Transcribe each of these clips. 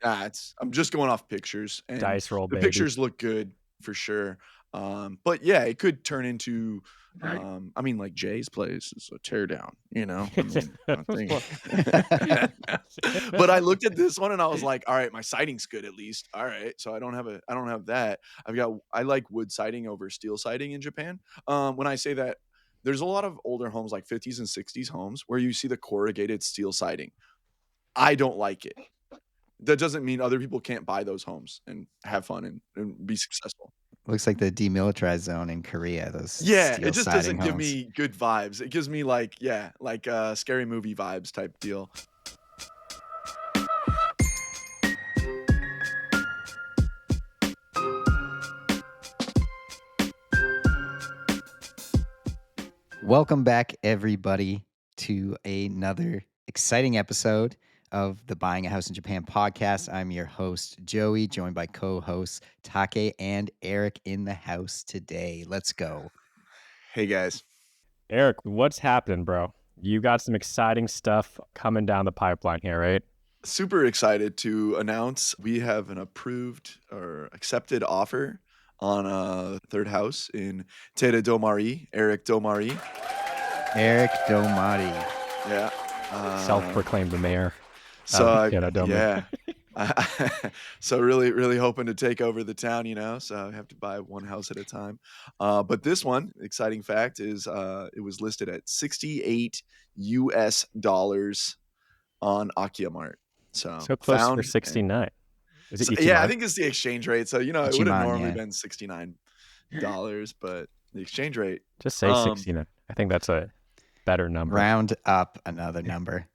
I'm just going off pictures, and Dice roll, the baby. pictures look good for sure. But yeah, it could turn into, I mean, like Jay's place is a teardown, you know. I mean, I think. But I looked at this one and I was like, all right, my siding's good at least. All right, so I don't have that. I like wood siding over steel siding in Japan. When I say that, there's a lot of older homes like 50s and 60s homes where you see the corrugated steel siding. I don't like it. That doesn't mean other people can't buy those homes and have fun and be successful. Looks like the demilitarized zone in Korea, those Yeah, it steel just siding doesn't give homes. me good vibes. It gives me like, yeah, like scary movie vibes type deal. Welcome back, everybody, to another exciting episode of the Buying a House in Japan podcast. I'm your host, Joey, joined by co-hosts Take and Erik in the house today. Let's go. Hey guys. Erik, what's happening, bro? You got some exciting stuff coming down the pipeline here, right? Super excited to announce we have an approved or accepted offer on a third house in Tere Domari, Erik Domari. Erik Domari. Yeah. Self-proclaimed the mayor. So Domi. yeah. So really hoping to take over the town, you know, so I have to buy one house at a time. But this one, exciting fact is it was listed at $68 on Akiya Mart. So close for found 69. Is it so, Ichiman? yeah, I think it's the exchange rate. So, you know, it would have Ichiman, normally yeah. been $69, but the exchange rate. Just say 69. I think that's a better number. Round up another number,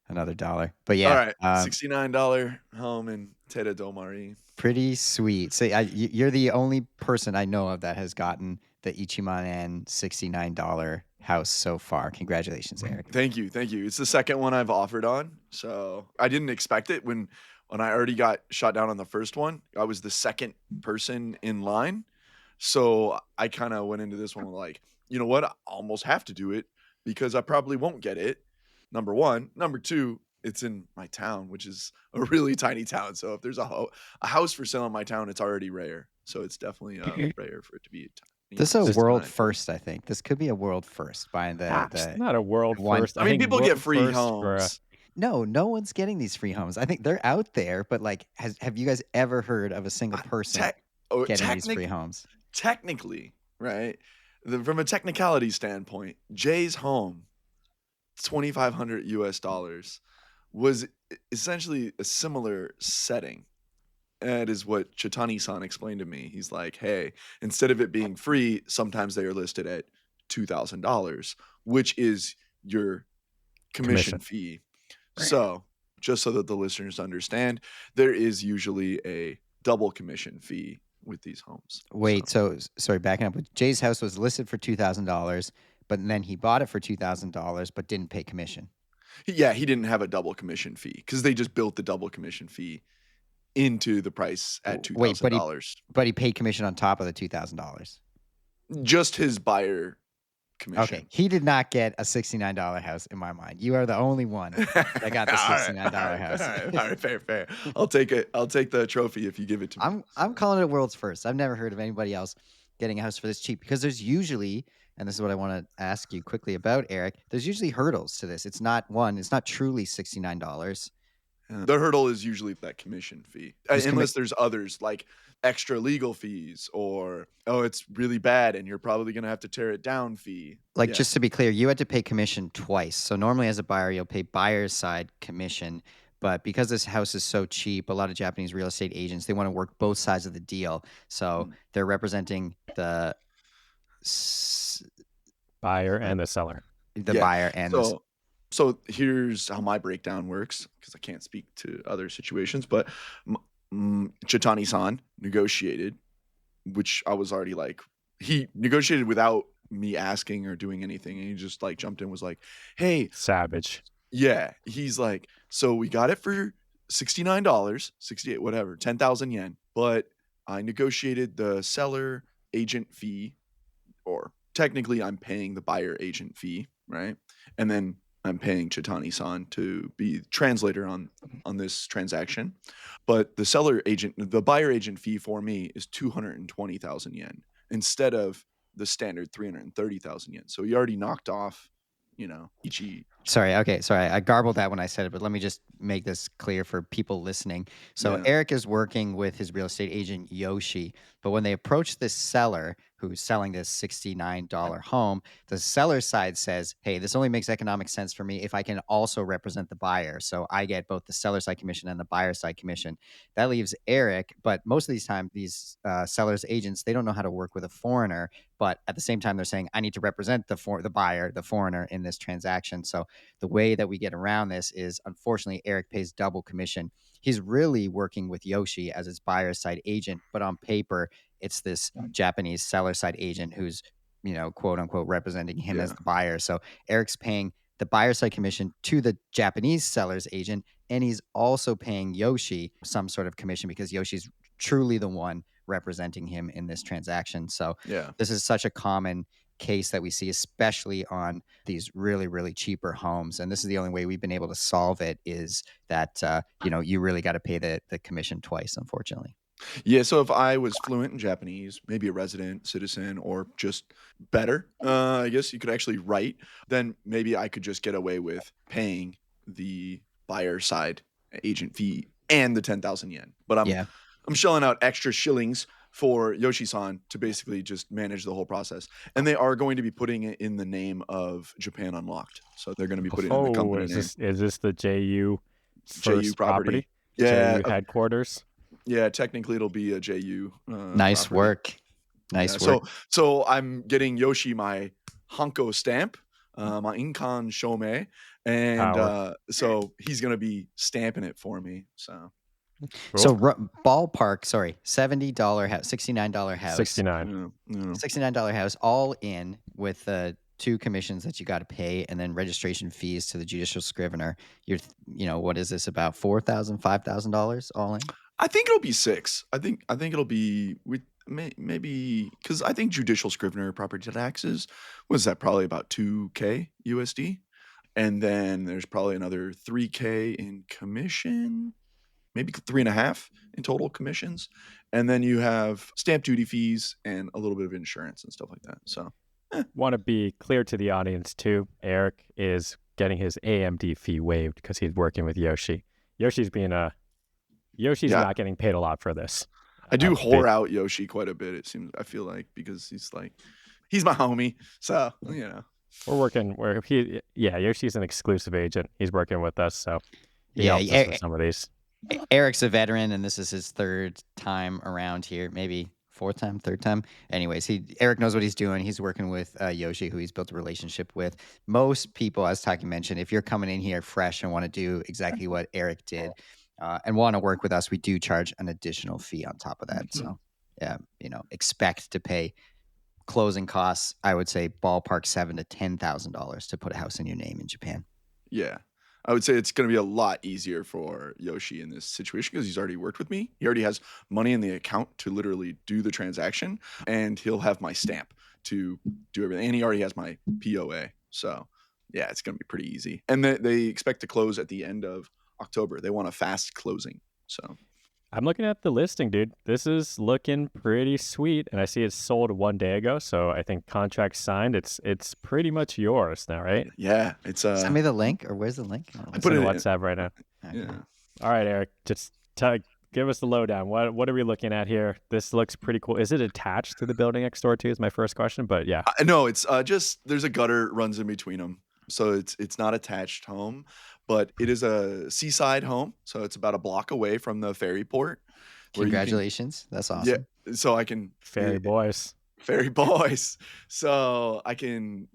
another dollar. But yeah. All right, $69 home in Tere Domari. Pretty sweet. So you're the only person I know of that has gotten the Ichiman $69 house so far. Congratulations, Erik. Thank you. It's the second one I've offered on. So I didn't expect it when I already got shot down on the first one. I was the second person in line. So I kind of went into this one like, you know what? I almost have to do it because I probably won't get it. Number one. Number two, it's in my town, which is a really tiny town. So if there's a house for sale in my town, it's already rare. So it's definitely rare for it to be This is a world first, I think. This could be a world first buying the it's not a world first. I mean, people get free homes. No one's getting these free homes. I think they're out there, but like, have you guys ever heard of a single person getting these free homes? Technically, right? From a technicality standpoint, Jay's home, $2,500 was essentially a similar setting. That is what Chitani-san explained to me. He's like, hey, instead of it being free, sometimes they are listed at $2,000, which is your commission fee. Right. So just so that the listeners understand, there is usually a double commission fee with these homes. Wait, so sorry, backing up. Jay's house was listed for $2,000, but then he bought it for $2,000, but didn't pay commission. Yeah, he didn't have a double commission fee because they just built the double commission fee into the price at $2,000. But he paid commission on top of the $2,000. Just his buyer commission. Okay, he did not get a $69 house in my mind. You are the only one that got the $69 house. All right, fair. I'll take it. I'll take the trophy if you give it to me. I'm calling it world's first. I've never heard of anybody else getting a house for this cheap because there's usually, and this is what I want to ask you quickly about, Erik, there's usually hurdles to this. It's not truly $69. The hurdle is usually that commission fee, unless there's others like extra legal fees or, oh, it's really bad and you're probably going to have to tear it down fee. Like, just to be clear, you had to pay commission twice. So normally as a buyer, you'll pay buyer's side commission. But because this house is so cheap, a lot of Japanese real estate agents, they want to work both sides of the deal. So they're representing the buyer and the seller. Buyer and the seller. So here's how my breakdown works, because I can't speak to other situations, but Chitani-san negotiated, which I was already like, he negotiated without me asking or doing anything. And he just like jumped in, was like, hey. Savage. Yeah. He's like, so we got it for $69, 68, whatever, 10,000 yen. But I negotiated the seller agent fee, or technically I'm paying the buyer agent fee, right? And then I'm paying Chitani-san to be translator on this transaction. But the buyer agent fee for me is 220,000 yen instead of the standard 330,000 yen. So he already knocked off, Ichi. Sorry. Okay. Sorry. I garbled that when I said it, but let me just make this clear for people listening. So Yeah. Erik is working with his real estate agent, Yoshi. But when they approach this seller who's selling this $69 home, the seller side says, hey, this only makes economic sense for me if I can also represent the buyer. So I get both the seller side commission and the buyer side commission. That leaves Erik. But most of these times, these sellers agents, they don't know how to work with a foreigner. But at the same time, they're saying, I need to represent the buyer, the foreigner in this transaction. So the way that we get around this is, unfortunately, Erik pays double commission. He's really working with Yoshi as his buyer side agent, but on paper, it's this Japanese seller side agent who's, quote unquote, representing him as Yeah. the buyer. So Eric's paying the buyer side commission to the Japanese seller's agent, and he's also paying Yoshi some sort of commission because Yoshi's truly the one representing him in this transaction. So Yeah. this is such a common case that we see, especially on these really, really cheaper homes. And this is the only way we've been able to solve it is that, you really got to pay the commission twice, unfortunately. Yeah, so if I was fluent in Japanese, maybe a resident, citizen, or just better, I guess you could actually write, then maybe I could just get away with paying the buyer side agent fee and the 10,000 yen. But Yeah. I'm shelling out extra shillings for Yoshi-san to basically just manage the whole process. And they are going to be putting it in the name of Japan Unlocked. So they're going to be putting it in the Oh, company name. is this the JU JU first property. property? Yeah. JU headquarters? Yeah, technically it'll be a JU Nice property. work. Nice Yeah, work. so I'm getting Yoshi my Hanko stamp, my Inkan Shome, and Power. so he's gonna be stamping it for me. So Cool. So ballpark, sorry, $70 house, $69 house, 69. $69 house, all in with the two commissions that you got to pay, and then registration fees to the judicial scrivener. You're, what is this, about $4,000, $5,000 all in? I think it'll be 6. I think it'll be with maybe because I think judicial scrivener property taxes was that probably about 2K USD, and then there's probably another 3K in commission. Maybe 3.5 in total commissions. And then you have stamp duty fees and a little bit of insurance and stuff like that. So, Want to be clear to the audience too. Erik is getting his AMD fee waived because he's working with Yoshi. Yoshi's Yeah. not getting paid a lot for this. I do whore out Yoshi quite a bit, it seems. I feel like because he's my homie. So, Yoshi's an exclusive agent. He's working with us, so he Yeah, helps us with some of these. Erik's a veteran, and this is his third time around here, maybe fourth time, third time. Anyways, Erik knows what he's doing. He's working with Yoshi, who he's built a relationship with. Most people, as Taki mentioned, if you're coming in here fresh and want to do exactly what Erik did and want to work with us, we do charge an additional fee on top of that. So, expect to pay closing costs. I would say ballpark $7,000 to $10,000 to put a house in your name in Japan. Yeah. I would say it's going to be a lot easier for Yoshi in this situation because he's already worked with me. He already has money in the account to literally do the transaction, and he'll have my stamp to do everything. And he already has my POA. So, yeah, it's going to be pretty easy. And they expect to close at the end of October. They want a fast closing. So, I'm looking at the listing, dude. This is looking pretty sweet, and I see it's sold 1 day ago. So I think contract signed. It's pretty much yours now, right? Yeah, it's Send me the link, or where's the link? I put it in in WhatsApp right now. Okay. Yeah. All right, Erik, just give us the lowdown. What are we looking at here? This looks pretty cool. Is it attached to the building next door too? Is my first question, but yeah. No, it's just there's a gutter runs in between them, so it's not attached home, but it is a seaside home, so it's about a block away from the ferry port. Congratulations, that's awesome. Yeah, so I can Ferry boys. So I can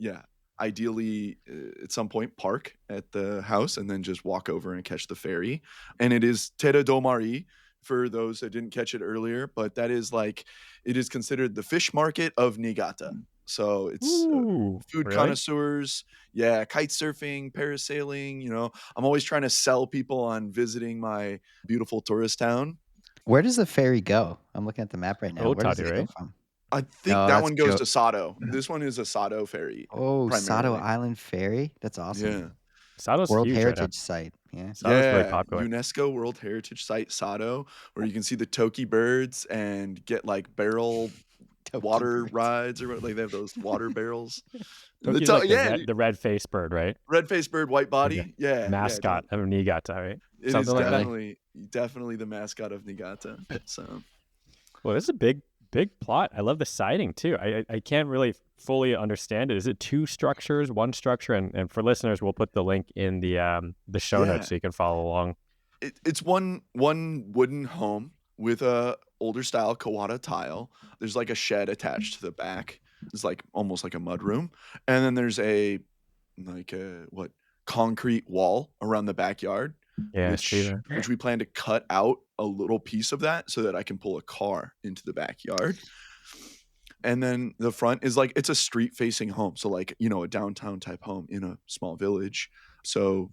ideally at some point park at the house and then just walk over and catch the ferry. And it is Tera Domari for those that didn't catch it earlier, but that is it is considered the fish market of Niigata. So it's food really? connoisseurs, kite surfing, parasailing. I'm always trying to sell people on visiting my beautiful tourist town. Where does the ferry go? I'm looking at the map right now. Where does it go from? I think that one goes to Sato. This one is a Sato ferry. Oh, Sato primarily. Island Ferry? That's awesome. Yeah. Sauna's World huge right now. Heritage Site. Yeah. Sauna's very Yeah, popular. UNESCO World Heritage Site Sado, where you can see the toki birds and get like barrel Toki water birds. rides or what. Like they have those water barrels. Toki's like Yeah, the red-faced bird, right? red-faced bird, white Okay. body. Yeah, yeah, Mascot of Niigata, right? it is Something like that. definitely the mascot of Niigata. So Well, this is a big plot. I love the siding too. I can't really fully understand it. Is it 2 structures, 1 structure? And for listeners, we'll put the link in the show yeah, notes so you can follow along. it's one wooden home with a older style Kawada tile. There's like a shed attached to the back. It's like almost like a mud room, and then there's a concrete wall around the backyard, Yeah, I see that. which we plan to cut out a little piece of that so that I can pull a car into the backyard. And then the front is like it's a street facing home, so like a downtown type home in a small village. So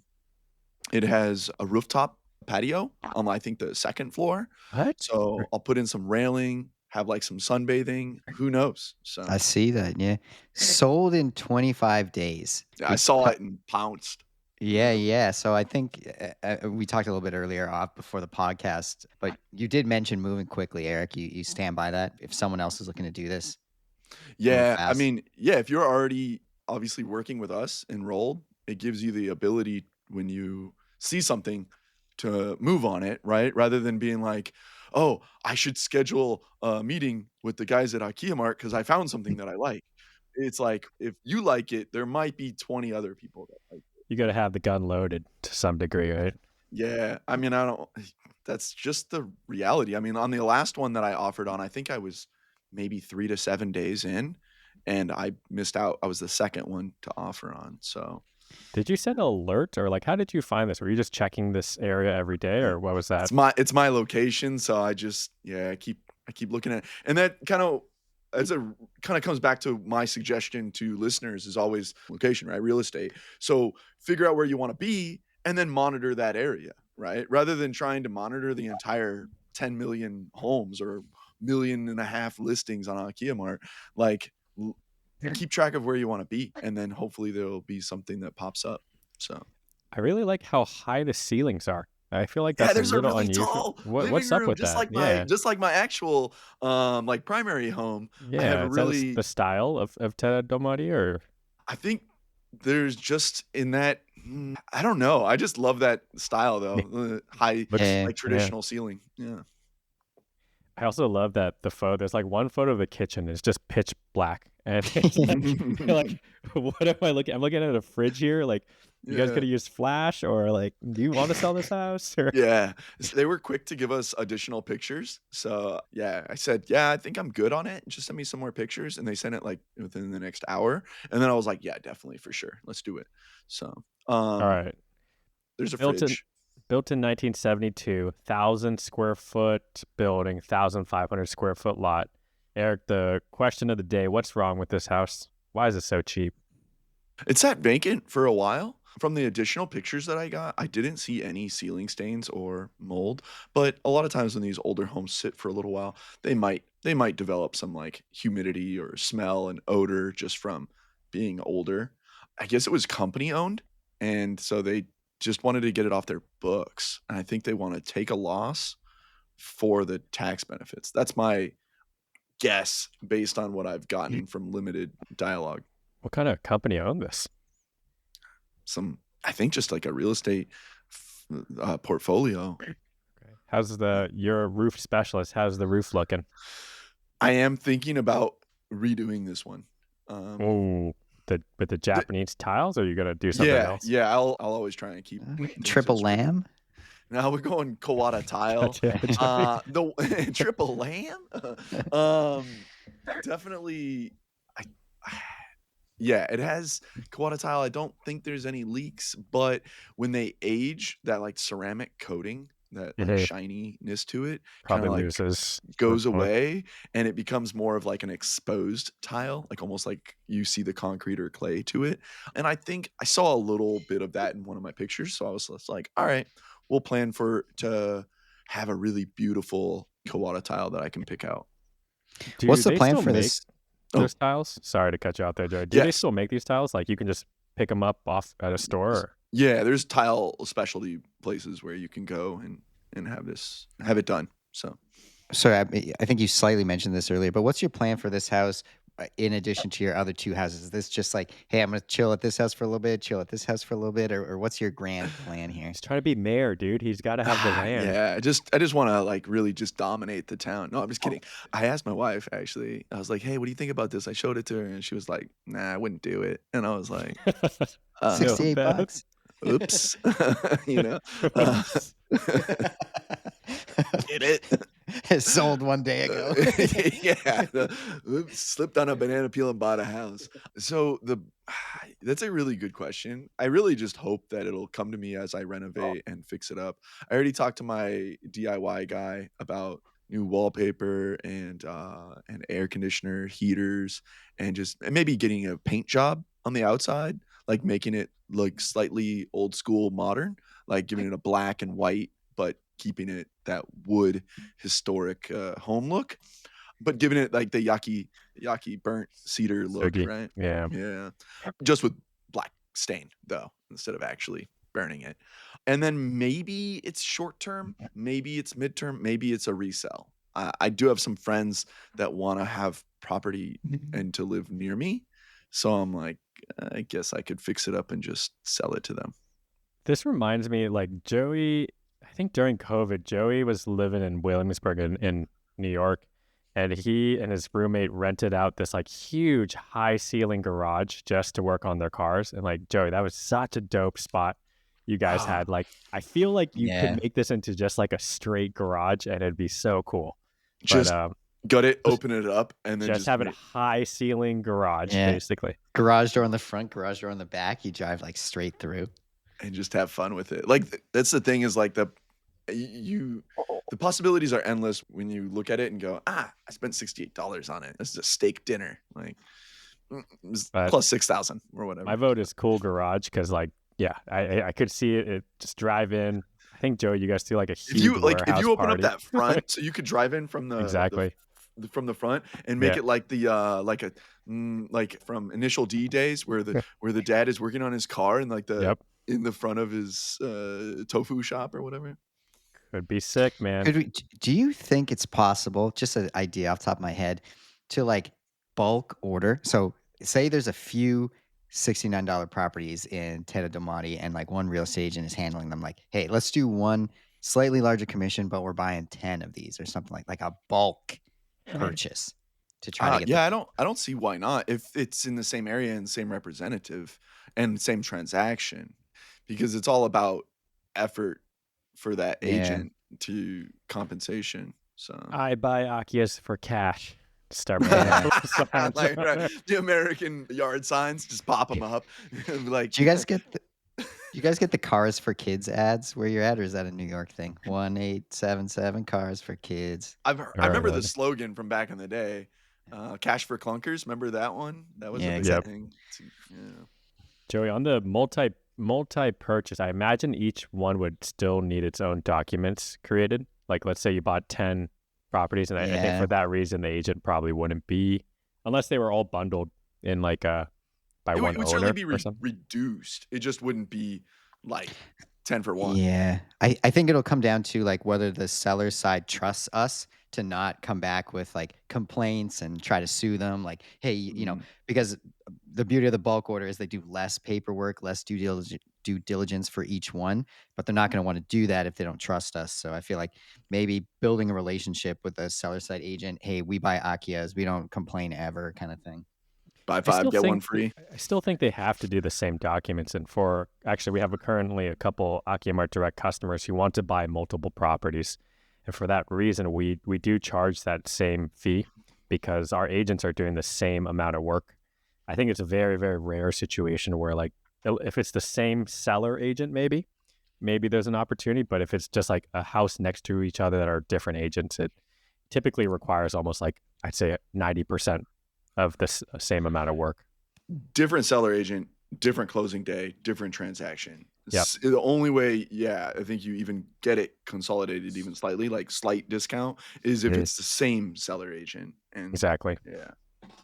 it has a rooftop patio on I think the second floor. What? So I'll put in some railing, have like some sunbathing. Who knows? So I see that. Yeah. Sold in 25 days. I saw it and pounced. Yeah. So I think we talked a little bit earlier off before the podcast, but you did mention moving quickly, Eric. You stand by that if someone else is looking to do this? Yeah, I fast. mean, yeah, if you're already obviously working with us enrolled, it gives you the ability when you see something to move on it, right? Rather than being like, oh, I should schedule a meeting with the guys at Akiya Mart because I found something that I like. It's like if you like it, there might be 20 other people that like it. You got to have the gun loaded to some degree, right? Yeah, I mean, that's just the reality. I mean, on the last one that I offered on, I think I was maybe 3 to 7 days in, and I missed out. I was the second one to offer on. So Did you set an alert or like how did you find this? Were you just checking this area every day or what was that? it's my location, so I just I keep looking at it. And that kind of comes back to my suggestion to listeners is always location, right? Real estate. So figure out where you want to be and then monitor that area, right? Rather than trying to monitor the entire 10 million homes or 1.5 million listings on Akiya Mart, like keep track of where you want to be, and then hopefully there'll be something that pops up. So I really like how high the ceilings are. I feel like yeah, that's there's a a little really unusual. tall What's living up room, with just that? like my actual like primary home. I have Yeah. a Is that really, the style of Teradomari or I think there's just in that I don't know. I just love that style though. High looks Yeah. like traditional ceiling. Yeah. I also love that the photo. There's like one photo of the kitchen. It's just pitch black, and it's you're like, what am I looking? I'm looking at a fridge here. Like, you guys Yeah. could have used Flash, or like, do you want to sell this house? Or Yeah. They were quick to give us additional pictures. So yeah, I said, yeah, I think I'm good on it. Just send me some more pictures. And they sent it like within the next hour. And then I was like, yeah, definitely for sure. Let's do it. So all right, there's a built in fridge. built in 1972, 1,000 square foot building, 1,500 square foot lot. Eric, the question of the day: what's wrong with this house? Why is it so cheap? It sat vacant for a while. From the additional pictures that I got, I didn't see any ceiling stains or mold. But a lot of times when these older homes sit for a little while, they might develop some like humidity or smell and odor just from being older. I guess it was company owned, and so they just wanted to get it off their books. And I think they want to take a loss for the tax benefits. That's my guess based on what I've gotten from limited dialogue. What kind of company owned this? I think just like a real estate portfolio. Okay. How's your roof specialist? How's the roof looking? I am thinking about redoing this one. Oh, with the Japanese tiles, or are you gonna do something else? Yeah, I'll always try and keep things Triple as- lamb. Now we're going Kawada tile. Gotcha. The triple lamb. Definitely. Yeah, it has Kawada tile. I don't think there's any leaks, but when they age, that like ceramic coating, that like Mhm. shininess to it, Probably kind of like loses goes look. away, and it becomes more of like an exposed tile, like almost like you see the concrete or clay to it. And I think I saw a little bit of that in one of my pictures, so I was just like, all right, we'll plan to have a really beautiful Kawada tile that I can pick out. What's the they plan still for make this? those tiles? Sorry to cut you out there, Joe. Do they Yes. still make these tiles? Like you can just pick them up off at a store? Or? Yeah, there's tile specialty places where you can go and have it done. So So I think you slightly mentioned this earlier, but what's your plan for this house in addition to your other two houses? Is this just like, hey, I'm going to chill at this house for a little bit, chill at this house for a little bit, or what's your grand plan here? He's trying to be mayor, dude. He's got to have the land. yeah, I just want to like really just dominate the town. No, I'm just kidding. I asked my wife actually. I was like, "Hey, what do you think about this?" I showed it to her, and she was like, "Nah, I wouldn't do it." And I was like, uh, So 68 bad. bucks. "Oops," you know. Uh, Oops. Get it? Sold one day ago. Yeah, oops, slipped on a banana peel and bought a house. So that's a really good question. I really just hope that it'll come to me as I renovate and fix it up. I already talked to my DIY guy about new wallpaper and and air conditioner, heaters, and just and maybe getting a paint job on the outside, like making it like slightly old school modern, like giving it a black and white, but keeping it that wood historic home look, but giving it like the yaki burnt cedar look, Soogie. right? Yeah. Yeah, just with black stain though, instead of actually burning it. And then maybe it's short term, maybe it's midterm, maybe it's a resell. I do have some friends that want to have property and to live near me, so I'm like, I guess I could fix it up and just sell it to them. This reminds me, like Joey, I think during COVID, Joey was living in Williamsburg in New York, and he and his roommate rented out this like huge high ceiling garage just to work on their cars. And like Joey, that was such a dope spot you guys Ah, had. Like, I feel like you Yeah. could make this into just like a straight garage, and it'd be so cool. But just gut it, just open it up, and then just just have it make high ceiling garage, Yeah. basically. Garage door on the front, garage door on the back. You drive like straight through. and just have fun with it. Like that's the thing is like you the possibilities are endless when you look at it and go, I spent $68 on it. This is a steak dinner, like it's But plus 6,000 or my whatever. vote is cool garage because, like, yeah, I could see it just drive in. I think Joe, you guys do like a If huge you like, if warehouse you open up party. that front, so you could drive in from Exactly. from the front and make Yeah. it like the like a like from Initial D days where the dad is working on his car and like the Yep. in the front of his tofu shop or whatever. Could be sick, man. Do you think it's possible, just an idea off the top of my head, to like bulk order? So say there's a few $69 properties in Teta Domati and like one real estate agent is handling them. Like, hey, let's do one slightly larger commission, but we're buying 10 of these or something like a bulk purchase to try to get Yeah, the I don't see why not if it's in the same area and same representative and same transaction, because it's all about effort for that yeah. agent to compensation. So I buy Akiyas for cash. Start putting Yeah. up signs. like right, the American yard signs, just pop them up. Like Do you guys get the Cars for Kids ads where you're at, or is that a New York thing? 1877 Cars for Kids. I remember the Right. slogan from back in the day, "Cash for clunkers." Remember that one? That was Yeah, a big Yep. thing. Yeah. Joey, on the multi purchase, I imagine each one would still need its own documents created. Like, let's say you bought 10 properties, and I think Yeah. for that reason, the agent probably wouldn't be, unless they were all bundled in like by It one would certainly owner be or something. reduced. It just wouldn't be like 10 for 1. Yeah. I think it'll come down to like whether the seller side trusts us to not come back with like complaints and try to sue them. Like, hey, Mm. because the beauty of the bulk order is they do less paperwork, less due diligence for each one, but they're not going to want to do that if they don't trust us. So I feel like maybe building a relationship with a seller side agent, hey, we buy Akiyas, we don't complain ever kind of thing. Buy I 5, still get 1 think free. I still think they have to do the same documents. And for actually, we have currently a couple Akiya Mart Direct customers who want to buy multiple properties, and for that reason, we do charge that same fee because our agents are doing the same amount of work. I think it's a very, very rare situation where, like, if it's the same seller agent, maybe there's an opportunity, but if it's just like a house next to each other that are different agents, it typically requires almost like, I'd say, 90% of the same amount of work. Different seller agent, different closing day, different transaction. Yep. The only way, yeah, I think you even get it consolidated even slightly, like slight discount, is if Mhm. it's the same seller agent. And Exactly. yeah.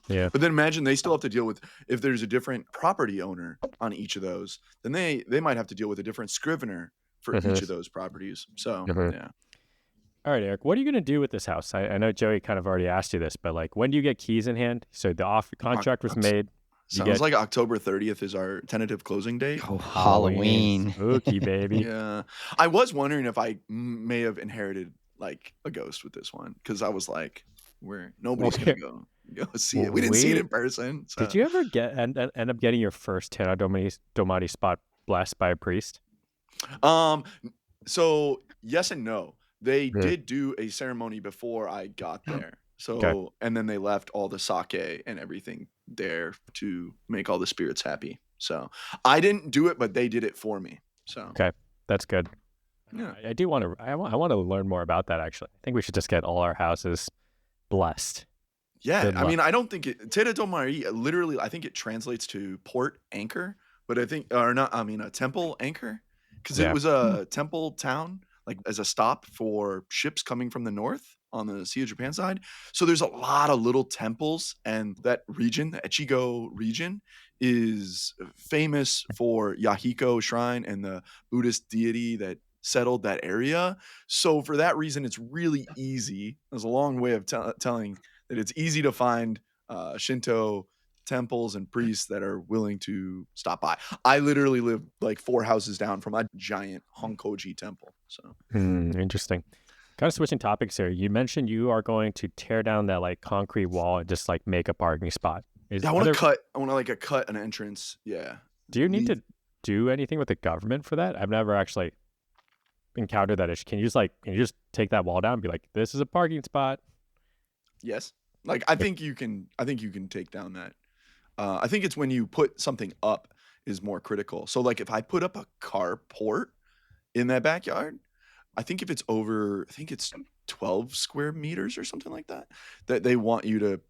Yeah. But then imagine they still have to deal with, if there's a different property owner on each of those, then they might have to deal with a different scrivener for each of Mm-hmm. those properties. So Mm-hmm. yeah. All right, Eric, what are you going to do with this house? I know Joey kind of already asked you this, but like, when do you get keys in hand? So the Oc- contract was oc- made. You Sounds get like October 30th is our tentative closing date. Oh, Halloween, Halloween. spooky baby. Yeah. I was wondering if I may have inherited like a ghost with this one, because I was like, where nobody's gonna go see it. We didn't see it in person. Did So you ever end up getting your first Terra Domati spot blessed by a priest? so yes and no. They Mm. did do a ceremony before I got there. Okay. So and then they left all the sake and everything there to make all the spirits happy. So I didn't do it, but they did it for me. So Okay, that's good. yeah. I do want to. I want to learn more about that. Actually, I think we should just get all our houses blessed. Yeah, Good I luck. mean, I don't think it Terre do Mari, literally, I think it translates to port anchor, but I think, or not, I mean, a temple anchor, because it Yeah. was a temple town, like as a stop for ships coming from the north on the Sea of Japan side. So there's a lot of little temples, and that region, the Echigo region, is famous for Yahiko Shrine and the Buddhist deity that settled that area. So for that reason, it's really easy. There's a long way of telling that it's easy to find Shinto temples and priests that are willing to stop by. I literally live like 4 houses down from a giant Honkoji temple. So Interesting. Kind of switching topics here. You mentioned you are going to tear down that like concrete wall and just like make a parking spot. yeah, I want to cut an entrance. Yeah. Do you need to do anything with the government for that? I've never actually encountered that issue. Can you just take that wall down and be like, this is a parking spot? Yes. Like I think you can take down that. I think it's when you put something up is more critical. So like if I put up a carport in that backyard, I think if it's over, I think it's 12 square meters or something like that, that they want you to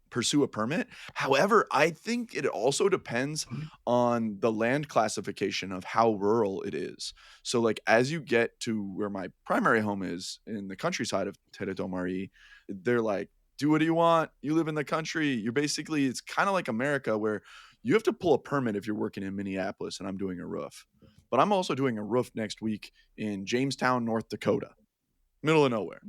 pursue a permit. However, I think it also depends on the land classification of how rural it is. So like as you get to where my primary home is in the countryside of Teredomari, they're like, do what do you want? You live in the country. You're basically, it's kind of like America where you have to pull a permit if you're working in Minneapolis and I'm doing a roof. But I'm also doing a roof next week in Jamestown, North Dakota, middle of nowhere.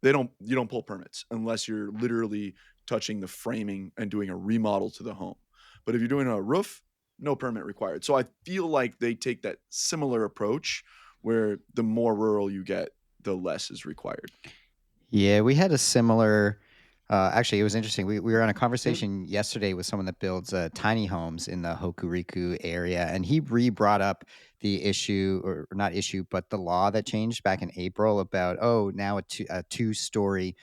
You don't pull permits unless you're literally touching the framing and doing a remodel to the home. But if you're doing a roof, no permit required. So I feel like they take that similar approach where the more rural you get, the less is required. Yeah, we had a similar. Actually, it was interesting. We were on a conversation yesterday with someone that builds tiny homes in the Hokuriku area, and he brought up the issue, or not issue, but the law that changed back in April about now a two-story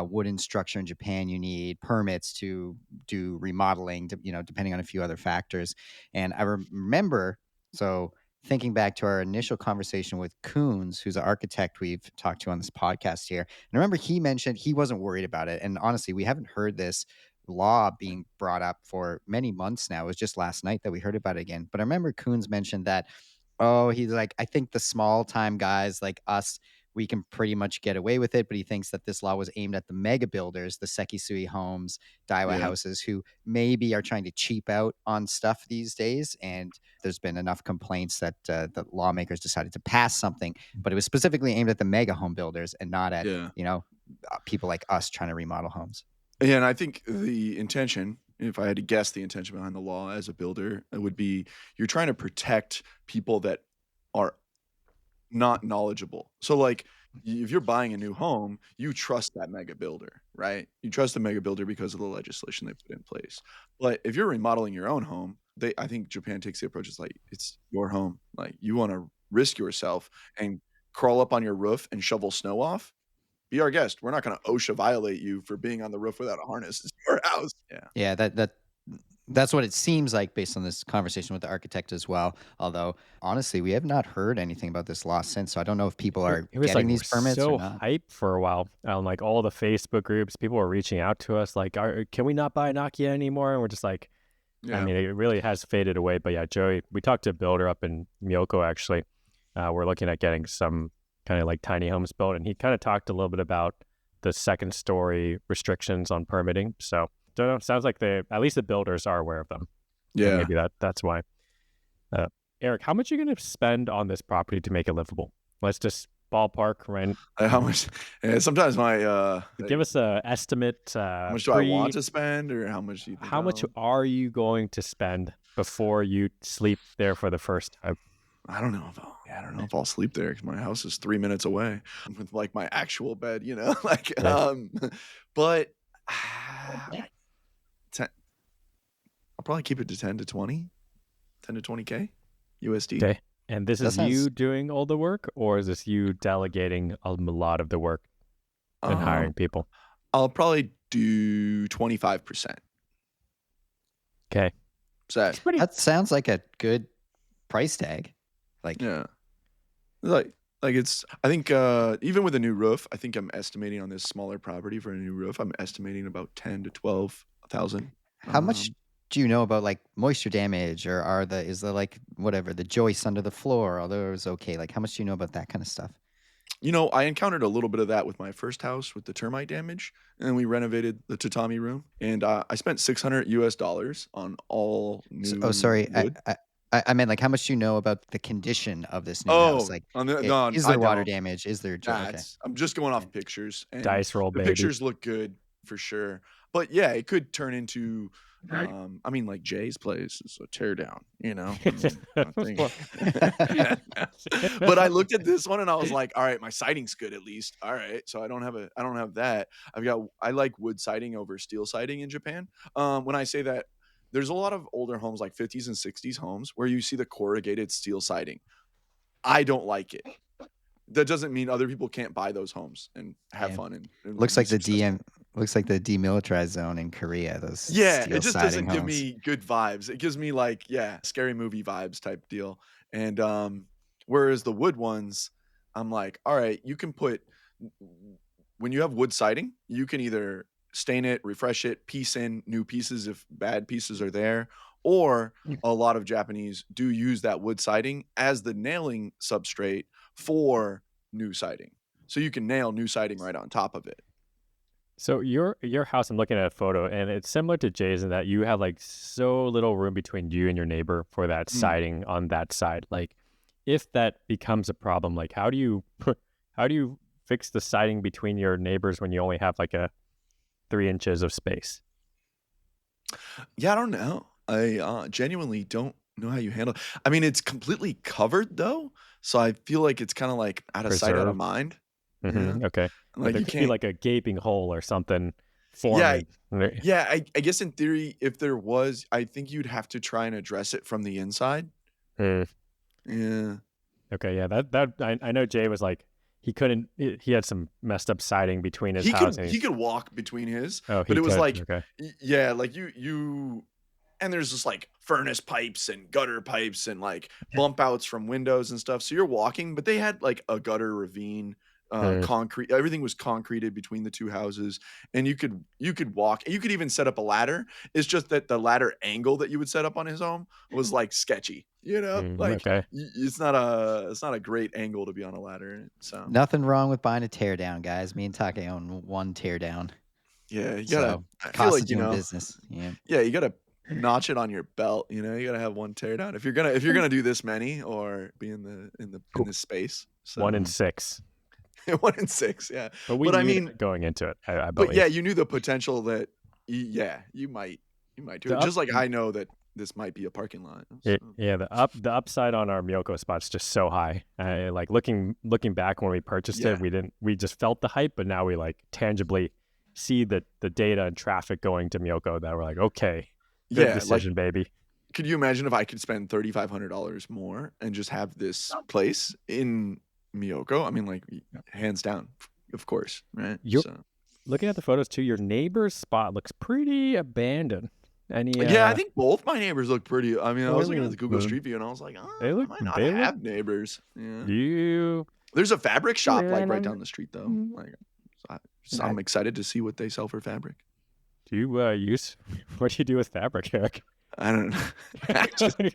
wooden structure in Japan, you need permits to do remodeling, depending on a few other factors. And I remember, so thinking back to our initial conversation with Coons, who's an architect we've talked to on this podcast here. And I remember he mentioned he wasn't worried about it. And honestly, we haven't heard this law being brought up for many months now. It was just last night that we heard about it again. But I remember Coons mentioned that, he's like, I think the small time guys like us, we can pretty much get away with it. But he thinks that this law was aimed at the mega builders, the Sekisui homes, Daiwa houses, who maybe are trying to cheap out on stuff these days. And there's been enough complaints that the lawmakers decided to pass something, but it was specifically aimed at the mega home builders and not at, people like us trying to remodel homes. Yeah, and I think the intention, if I had to guess the intention behind the law as a builder, it would be you're trying to protect people that are not knowledgeable. So like if you're buying a new home, you trust that mega builder, right? You trust the mega builder because of the legislation they put in place. But if you're remodeling your own home, I think Japan takes the approach is like it's your home. Like you want to risk yourself and crawl up on your roof and shovel snow off. Be our guest. We're not going to OSHA violate you for being on the roof without a harness. It's your house. Yeah, that's what it seems like based on this conversation with the architect as well. Although, honestly, we have not heard anything about this law since. So I don't know if people are It was getting like these permits so or not. hype for a while on like all the Facebook groups. People were reaching out to us like, can we not buy an Akiya anymore? And we're just like, I mean, it really has faded away. But yeah, Joey, we talked to a builder up in Miko actually. We're looking at getting some kind of like tiny homes built, and he kind of talked a little bit about the second story restrictions on permitting. So don't know. Sounds like at least the builders are aware of them. So Yeah. maybe that's why. Erik, how much are you going to spend on this property to make it livable? Let's just ballpark rent. How much? Sometimes Give us a estimate. how much do I want to spend, or how much do you think? How much are you going to spend before you sleep there for the first time? I don't know if I'll sleep there because my house is 3 minutes away with like my actual bed, like but 10, I'll probably keep it to 10 to 20K USD. Okay. And this is sounds- you doing all the work, or is this you delegating a lot of the work and hiring people? I'll probably do 25%. Okay. That sounds like a good price tag. Like, Yeah. Like it's, I think even with a new roof, I think I'm estimating on this smaller property for a new roof, I'm estimating about 10 to 12,000. how much do you know about like moisture damage, or is the like whatever the joists under the floor? Are those okay? Like, how much do you know about that kind of stuff? I encountered a little bit of that with my first house with the termite damage, and we renovated the tatami room, and I spent $600 on all new. Sorry, wood. I meant like how much do you know about the condition of this new house? Like, is I there water don't. damage? Is there Nah, okay. I'm just going off pictures. And Dice roll, the baby. pictures look good for sure, but yeah, it could turn into. I mean, like Jay's place is a teardown, I think. But I looked at this one and I was like, all right, my siding's good at least. All right, so I don't have that. I like wood siding over steel siding in Japan. When I say that, there's a lot of older homes like 50s and 60s homes where you see the corrugated steel siding. I don't like it. That doesn't mean other people can't buy those homes and have fun and Looks like the successful. looks like the demilitarized zone in Korea. Those Yeah, steel it just siding doesn't give homes. me good vibes. It gives me like, scary movie vibes type deal. And whereas the wood ones, I'm like, all right, you can put, when you have wood siding, you can either stain it, refresh it, piece in new pieces if bad pieces are there, or a lot of Japanese do use that wood siding as the nailing substrate for new siding. So you can nail new siding right on top of it. So your house, I'm looking at a photo, and it's similar to Jay's in that you have like so little room between you and your neighbor for that siding on that side. Like, if that becomes a problem, like how do you fix the siding between your neighbors when you only have like a 3 inches of space? Yeah, I don't know. I genuinely don't know how you handle it. I mean, it's completely covered though, so I feel like it's kind of like out of sight, out of Preserved. mind. Mm-hmm. Okay. But Like there you could be can't. like a gaping hole or something Yeah, forming. yeah. I guess in theory, if there was, I think you'd have to try and address it from the inside. Hmm. Yeah. Okay, yeah, I know Jay was like he couldn't. He had some messed up siding between his He house. could walk between his, Oh, but he it was could. like Okay. yeah, like you and there's just like furnace pipes and gutter pipes and like bump outs from windows and stuff. So you're walking, but they had like a gutter ravine, concrete. Everything was concreted between the two houses, and you could walk. You could even set up a ladder. It's just that the ladder angle that you would set up on his home was like sketchy. Like Okay. it's not a great angle to be on a ladder. So Nothing wrong with buying a teardown, guys. Me and Take own one teardown. yeah, you gotta. So I feel cost like of doing business. Yeah. yeah, you gotta notch it on your belt. You gotta have one tear down if you're gonna do this many or be in this space. So 1 in 6. 1 in 6, yeah. But we But I knew mean, that going into it. I but believe. yeah, you knew the potential that you might do The it. up- Just like I know that this might be a parking lot. So. Yeah, the upside on our Miyoko spot's just so high. Like looking back when we purchased it, we just felt the hype, but now we like tangibly see the data and traffic going to Miyoko that we're like, okay, good decision, baby. Could you imagine if I could spend $3,500 more and just have this place in Miyoko? I mean, like hands down, of course, right? Looking at the photos too, your neighbor's spot looks pretty abandoned. Yeah, I think both my neighbors look pretty. I mean, I was looking at the Google Street View and I was like, I might not have neighbors. Yeah. There's a fabric shop like right down the street though. Like, so I'm excited to see what they sell for fabric. Do you what do you do with fabric, Erik? I don't know.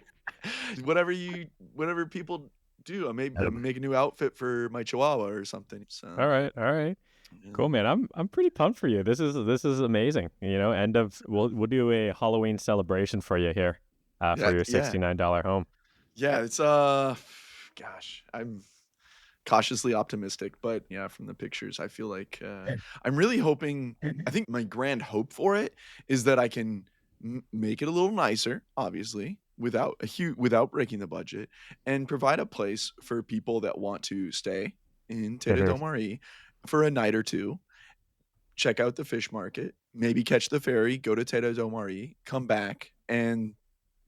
Whatever people do. I may make a new outfit for my Chihuahua or something. So. All right. Cool, man. I'm pretty pumped for you. This is amazing. We'll do a Halloween celebration for you here, for Yeah, your yeah, $69 home. yeah. It's gosh, I'm cautiously optimistic, but yeah, from the pictures, I feel like I'm really hoping. I think my grand hope for it is that I can make it a little nicer, obviously, without breaking the budget, and provide a place for people that want to stay in Terre Mhm. do Marie for a night or two, check out the fish market, maybe catch the ferry, go to Terre do Marie, come back, and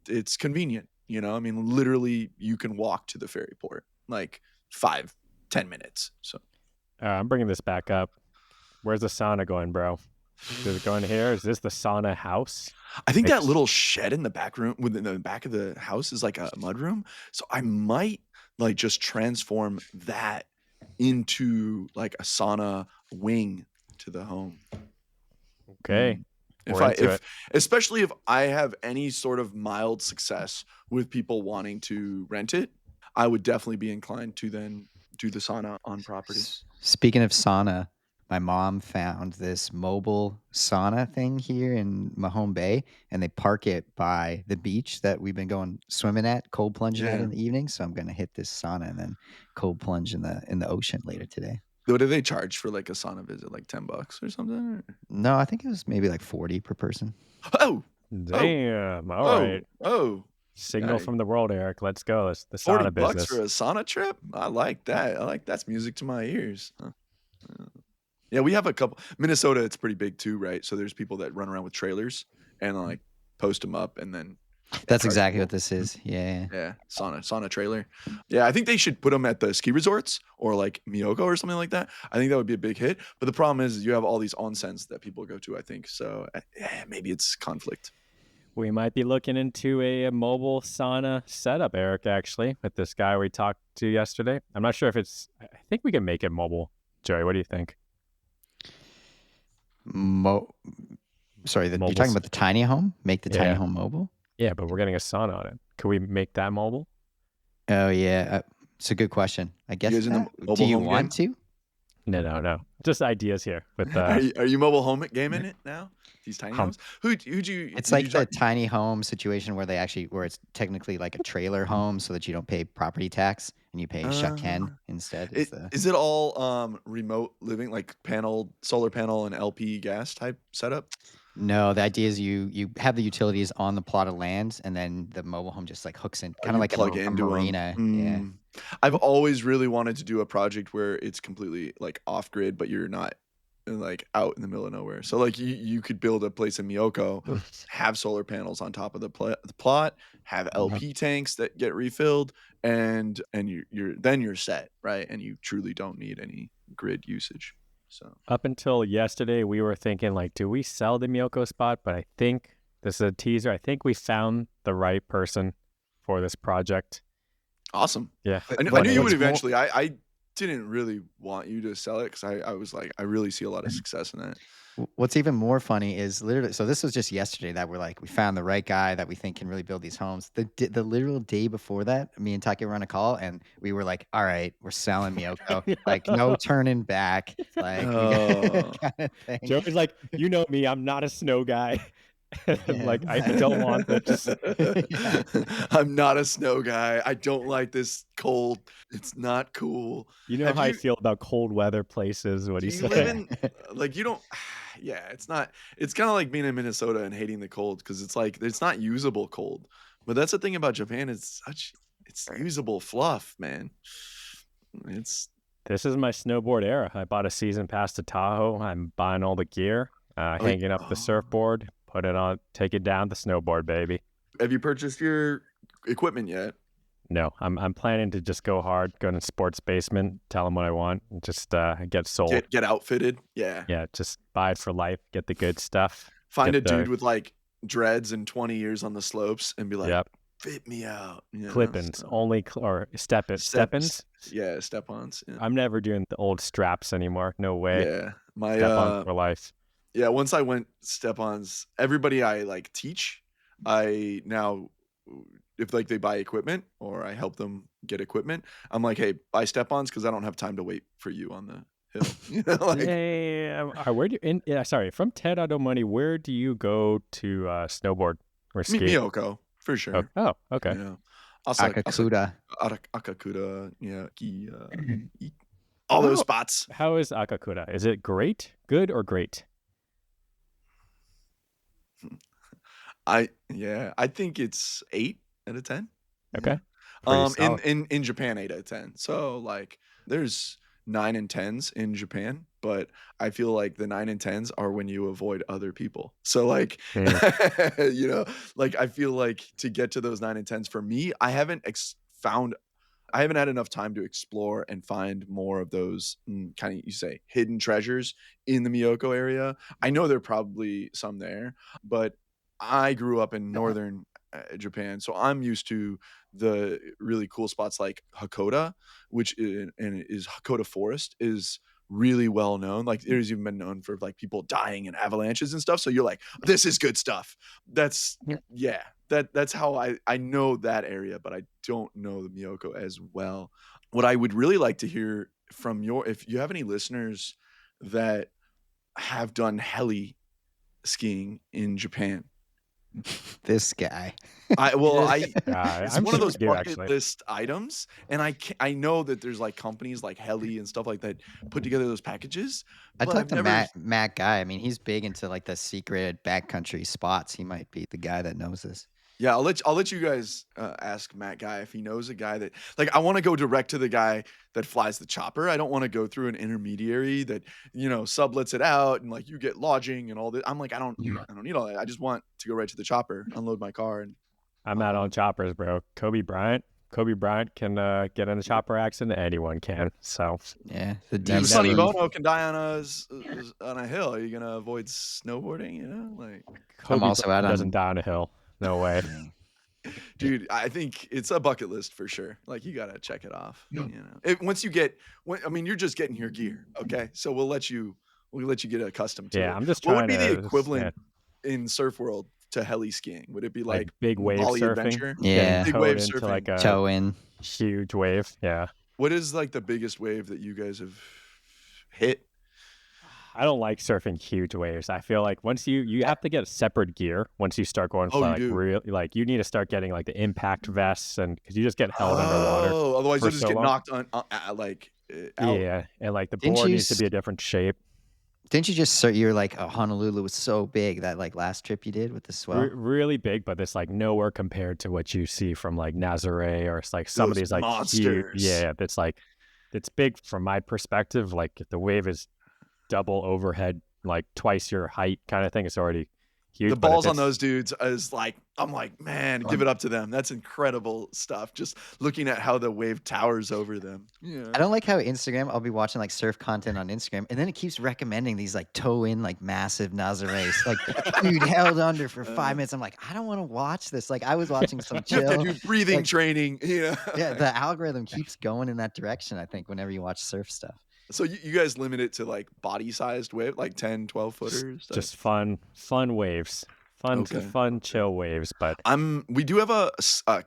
it's convenient. I mean, literally, you can walk to the ferry port like 5-10 minutes. So I'm bringing this back up. Where's the sauna going, bro? Is it going here? Is this the sauna house? I think that Ex- little shed in the back room, within the back of the house, is like a mud room. So I might like just transform that into like a sauna wing to the home. okay, If we're I into if it. especially if I have any sort of mild success with people wanting to rent it, I would definitely be inclined to then do the sauna on property. Speaking of sauna, my mom found this mobile sauna thing here in Mahone Bay, and they park it by the beach that we've been going swimming at, cold plunging at Yeah. in the evening. So I'm gonna hit this sauna and then cold plunge in the ocean later today. What do they charge for like a sauna visit? Like $10 or something? No, I think it was maybe like 40 per person. Oh, oh, Damn. All right. oh, oh. Signal Yeah, from the world, Eric. Let's go. It's the 40 sauna bucks for business. a sauna trip? I like that. I like that's music to my ears. Yeah, we have a couple. Minnesota, it's pretty big too, right? So there's people that run around with trailers and like post them up and then That's charge exactly what people. this is. Yeah. Yeah, sauna trailer. Yeah, I think they should put them at the ski resorts or like Miyoko or something like that. I think that would be a big hit. But the problem is you have all these onsens that people go to, I think. So maybe it's conflict. We might be looking into a mobile sauna setup, Eric, actually, with this guy we talked to yesterday. I'm not sure if I think we can make it mobile. Joey, what do you think? Sorry, you're Mobile. talking about the tiny home? Make the tiny Yeah. home mobile? Yeah, but we're getting a sauna on it. Can we make that mobile? Oh yeah, it's a good question. I You guess. guys in the Do mobile you home want game? to? No. Just ideas here with Are you mobile home gaming it now? These tiny hum. homes? Who'd you It's did you like the talk? tiny home situation where it's technically like a trailer home, so that you don't pay property tax and you pay shaken Uh, instead. Is it the is it all remote living, like solar panel and LP gas type setup? No, the idea is you have the utilities on the plot of land, and then the mobile home just like hooks in, Oh, kind of you like plug a into them. marina. Yeah. I've always really wanted to do a project where it's completely like off grid, but you're not like out in the middle of nowhere. So like you could build a place in Miyoko, have solar panels on top of the plot, have LP tanks that get refilled, and you're set, right? And you truly don't need any grid usage. So Up until yesterday, we were thinking like, do we sell the Miyoko spot? But I think this is a teaser. I think we found the right person for this project. awesome. Yeah, I knew you would What's more, eventually. I didn't really want you to sell it because I was like, I really see a lot of success in that. What's even more funny is literally, so this was just yesterday that we're like, we found the right guy that we think can really build these homes. The literal day before that, me and Taki were on a call and we were like, all right, we're selling Miyoko. Like, no turning back. Like, we got Oh. kind of thing. Joey's like, you know me, I'm not a snow guy. Yeah. Like, I don't want this. Yeah. I'm not a snow guy. I don't like this cold. It's not cool. You know Have how I you feel about cold weather places. What do do you you live say? in like you don't yeah, it's not it's kind of like being in Minnesota and hating the cold because it's like it's not usable cold. But that's the thing about Japan, it's usable fluff, man. It's This is my snowboard era. I bought a season pass to Tahoe. I'm buying all the gear, oh, hanging up the oh. surfboard, put it on, take it down the snowboard, baby. Have you purchased your equipment yet? No, I'm planning to just go hard, go to sports basement, tell them what I want, and just get sold. Get outfitted? Yeah. Yeah, just buy it for life, get the good stuff, Find get a dude the with like dreads and 20 years on the slopes and be like, yep fit me out. clip-ins So only or step-ins. yeah, step-ons. Yeah. I'm never doing the old straps anymore. No way. Yeah. My Step-ons for life. yeah, once I went step-ons, everybody I like teach, I now if like they buy equipment or I help them get equipment, I'm like, "Hey, buy step-ons because I don't have time to wait for you on hill. You know, like Damn. Where do you sorry, from Ted Auto Money, where do you go to snowboard or ski? Miyoko for Oh, sure. oh, okay. Yeah, Akakuda. Akakuda, yeah, all those How spots. how is Akakura? Is it great, good, or great? I think it's 8 out of 10. Yeah. Okay, pretty In solid. in Japan, 8 out of 10. So like, there's 9 and 10s in Japan, but I feel like the 9 and 10s are when you avoid other people. So like, Mm. like I feel like to get to those 9 and 10s for me, I haven't had enough time to explore and find more of those kind of, you say, hidden treasures in the Miyoko area. I know there are probably some there, but I grew up in northern Japan, so I'm used to the really cool spots like Hakoda, and is Hakoda Forest is really well known. Like there's even been known for like people dying in avalanches and stuff. So you're like, this is good stuff. That's yeah, that's how I know that area, but I don't know the Miyoko as well. What I would really like to hear from if you have any listeners that have done heli skiing in Japan. This guy. It's I'm one of sure we those do bucket actually. list items, and I know that there's like companies like Heli and stuff like that put together those packages, I but I've talked to never. Matt Guy. I mean, he's big into like the secret backcountry spots. He might be the guy that knows this. Yeah, I'll let you guys ask Matt Guy if he knows a guy that like I want to go direct to the guy that flies the chopper. I don't want to go through an intermediary that sublets it out and like you get lodging and all that. I'm like I don't need all that. I just want to go right to the chopper, unload my car, and I'm out on choppers, bro. Kobe Bryant can get in a chopper accident. Anyone can. So Yeah, the Never- Sonny DC. Bono can die on a hill. Are you gonna avoid snowboarding? Like, I'm Kobe also out Bryant doesn't on. die on a hill. No way. dude, I think it's a bucket list for sure. Like, you gotta check it off. Once you get, I mean, you're just getting your gear, okay? So we'll let you get accustomed to Yeah, it. I'm just What would trying be the to equivalent in surf world to heli skiing? Would it be like like big wave Bali surfing, Adventure? getting Yeah, Big towed wave into surfing. like a toe in. huge wave. Yeah. What is like the biggest wave that you guys have hit? I don't like surfing huge waves. I feel like once you have to get separate gear once you start going Oh, for you like do? real like you need to start getting like the impact vests and because you just get held underwater Oh, otherwise for you'll just so get long. knocked on out. Yeah, and like the Didn't board you needs to be a different shape. Didn't you just say you're like, Honolulu was so big that like last trip you did with the swell? Really big, but it's like nowhere compared to what you see from like Nazare or it's like some of Those these like huge. monsters. Yeah, that's like it's big from my perspective. Like if the wave is double overhead, like twice your height kind of thing. It's already huge. The But if balls on it's those dudes is like, I'm like, man, give it up to them. That's incredible stuff. Just looking at how the wave towers over them. Yeah. I don't like how Instagram, I'll be watching like surf content on Instagram, and then it keeps recommending these like toe in, like massive Nazares. Like, dude held under for 5 minutes. I'm like, I don't want to watch this. Like, I was watching some You have to chill. do breathing like, training. yeah, the algorithm keeps going in that direction, I think, whenever you watch surf stuff. So you guys limit it to like body sized wave, like 10, 12 footers? just fun waves, Okay. fun chill waves. But We do have a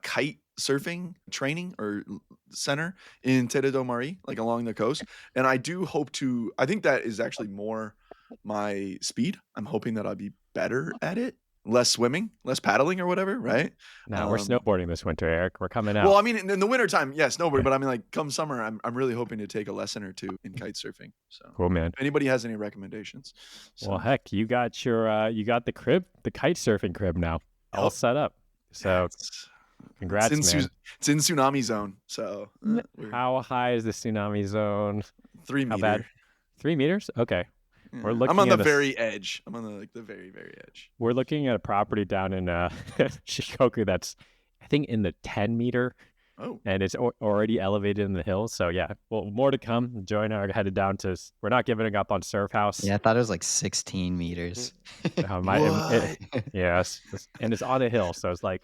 kite surfing training or center in Terre do Mari, like along the coast. And I do hope I think that is actually more my speed. I'm hoping that I'll be better at it. Less swimming, less paddling or whatever, right? now we're snowboarding this winter, Eric. We're coming out. Well, I mean, in the wintertime, yeah, snowboard, but I mean, like, come summer, I'm really hoping to take a lesson or two in kite surfing. So, Cool, man. if anybody has any recommendations? Well, heck, you got the crib, the kite surfing crib now all set up. So, congrats, man. It's in tsunami zone. So, How high is the tsunami zone? 3 How meter. bad? 3 meters? Okay. Yeah. We're looking I'm on the at very edge. I'm on the very, very edge. We're looking at a property down in Shikoku that's, I think, in the 10-meter. Oh. And it's already elevated in the hills. So, yeah, well, more to come. Joy and I are headed down to, we're not giving up on Surf House. Yeah, I thought it was like 16 meters. Yes. And it's on a hill. So it's like,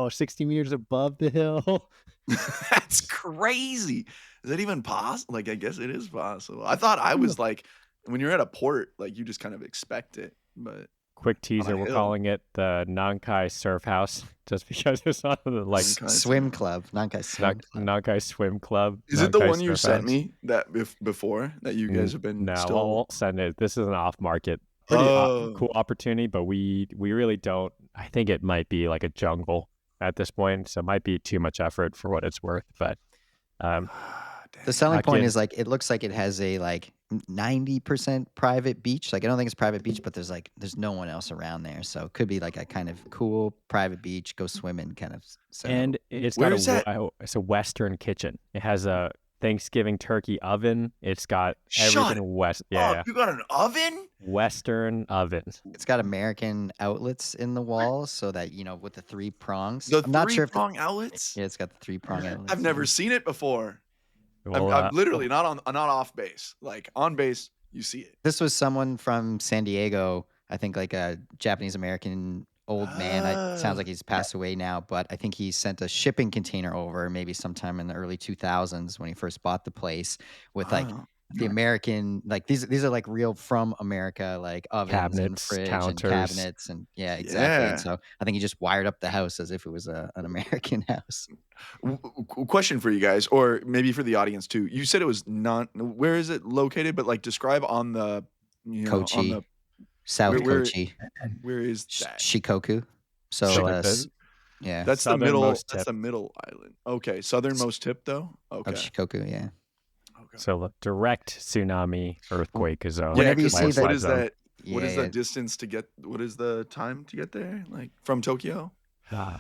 60 meters above the hill. That's crazy. Is that even possible? Like, I guess it is possible. I thought I was like, when you're at a port, like, you just kind of expect it. But quick teaser, a we're hill. calling it the Nankai Surf House, just because it's on the like Nankai Swim club, Nankai swim club. Nankai Swim Club. Is it the Nankai one you Surf sent House. me that before that you guys have been No, I still? won't send it. This is an off-market, pretty cool opportunity, but we really don't. I think it might be like a jungle at this point, so it might be too much effort for what it's worth. But The selling point Akiya- is like it looks like it has a like 90% private beach. Like I don't think it's private beach, but there's no one else around there, so it could be like a kind of cool private beach, go swimming kind of. and it's Where got is that? it's a Western kitchen. It has a Thanksgiving turkey oven. It's got everything Oh, you got an oven? Western oven. It's got American outlets in the walls, so that with the 3 prongs. The I'm not sure if three-prong outlets? yeah, it's got the 3-prong outlets. I've never seen it before. Well, I'm literally not off base. Like on base, you see it. This was someone from San Diego, I think like a Japanese American old man. It sounds like he's passed away now, but I think he sent a shipping container over maybe sometime in the early 2000s when he first bought the place with like the American, like these are like real from America, like ovens and Cabinets, fridge counters. and cabinets and yeah, exactly. Yeah. And so I think he just wired up the house as if it was an American house. Question for you guys, or maybe for the audience too. You said it was not. Where is it located? But like, describe on the, Kochi. on the South where- Kochi, where is that? Shikoku. So So like yeah, That's the middle. southernmost That's tip. the middle island. Okay, southernmost tip though. Okay. of Shikoku, yeah. Okay. So the direct tsunami earthquake zone. Yeah, Whenever you 'cause see what that- is that? What Yeah, is yeah. the distance to get? What is the time to get there? Like from Tokyo?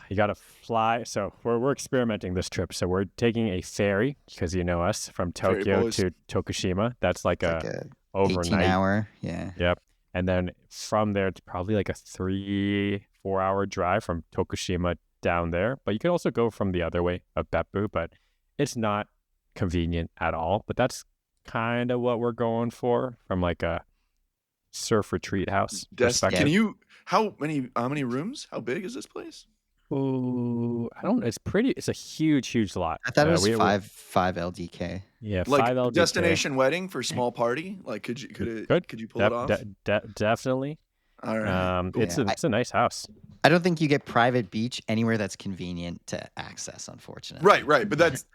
You got to fly. So we're experimenting this trip. So we're taking a ferry because you know us from Ferry Tokyo boys. to Tokushima. That's like It's a like a overnight. 18-hour, yeah. Yep. And then from there, it's probably like a 3-4 hour drive from Tokushima down there. But you could also go from the other way of Beppu, but it's not convenient at all. But that's kind of what we're going for from like a surf retreat house perspective. Can you? How many rooms? How big is this place? Ooh, I don't. It's a huge lot. I thought it was we- 5 LDK. Yeah, Like 5 LDK. destination wedding for small party? Like could you pull it off? Definitely. All right. Cool. It's a nice house. I don't think you get private beach anywhere that's convenient to access, unfortunately. Right. But that's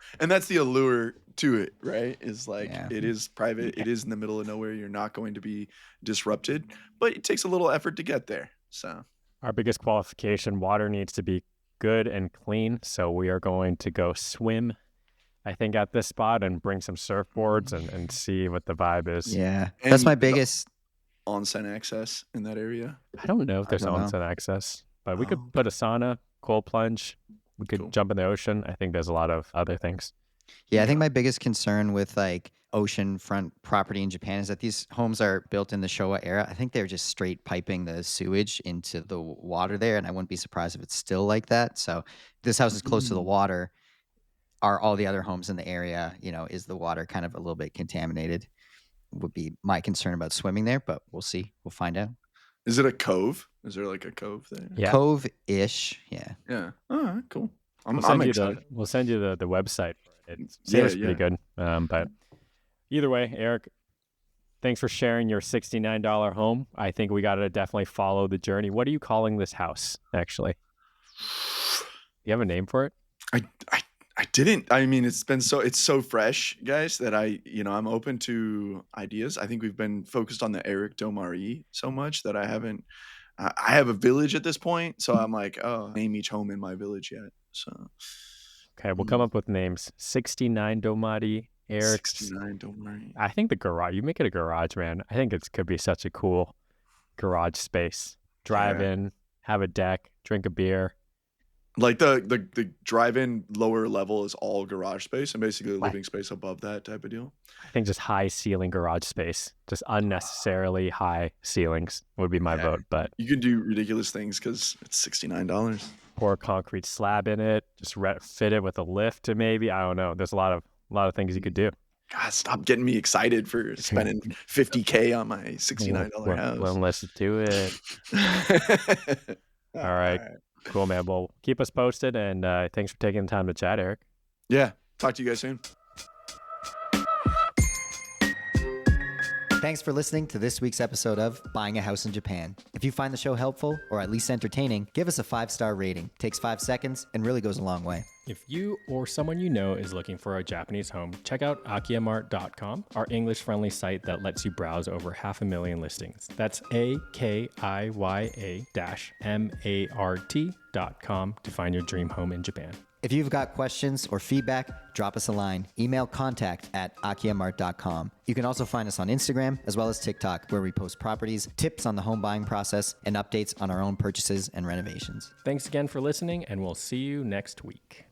the allure to it, right? Is like Yeah. it is private. It is in the middle of nowhere. You're not going to be disrupted, but it takes a little effort to get there. So Our biggest qualification: water needs to be good and clean. So we are going to go swim, I think, at this spot and bring some surfboards and see what the vibe is. Yeah. And That's my the- biggest. onsen access in that area. I don't know if there's don't know. onsen access, but we could Oh, put a sauna, cold plunge. We could Cool. jump in the ocean. I think there's a lot of other things. Yeah, I think my biggest concern with like oceanfront property in Japan is that these homes are built in the Showa era. I think they're just straight piping the sewage into the water there, and I wouldn't be surprised if it's still like that. So this house is close to the water. Are all the other homes in the area, is the water kind of a little bit contaminated? Would be my concern about swimming there, but we'll see. We'll find out. Is it a cove? Is there like a cove there? Yeah. Cove-ish, yeah. Yeah. All right. Cool. I'm We'll excited. send you the website. It Yeah, seems pretty good. But either way, Eric, thanks for sharing your $69 home. I think we got to definitely follow the journey. What are you calling this house, actually? You have a name for it? I didn't. I mean, it's so fresh, guys, that I'm open to ideas. I think we've been focused on the Erik Domari so much that I haven't. I have a village at this point, so I'm like, name each home in my village yet. So Okay, we'll come up with names. 69 Domari, Erik. 69 Domari. I think the garage, you make it a garage, man. I think it could be such a cool garage space. Drive in, have a deck, drink a beer. Like the drive-in lower level is all garage space, and basically the What? living space above that type of deal. I think just high ceiling garage space, just unnecessarily high ceilings would be my Yeah. vote. But You can do ridiculous things because it's $69. pour a concrete slab in it, just fit it with a lift to maybe, I don't know. There's a lot of things you could do. God, stop getting me excited for spending $50K on my $69 Well, house. let's do it. All right. Cool, man. Well, keep us posted, and thanks for taking the time to chat, Erik. Yeah. Talk to you guys soon. Thanks for listening to this week's episode of Buying a House in Japan. If you find the show helpful or at least entertaining, give us a 5-star rating. Takes 5 seconds and really goes a long way. If you or someone you know is looking for a Japanese home, check out akiyamart.com, our English-friendly site that lets you browse over 500,000 listings. That's akiya-mart.com to find your dream home in Japan. If you've got questions or feedback, drop us a line. Email contact@akiyamart.com. You can also find us on Instagram as well as TikTok, where we post properties, tips on the home buying process, and updates on our own purchases and renovations. Thanks again for listening, and we'll see you next week.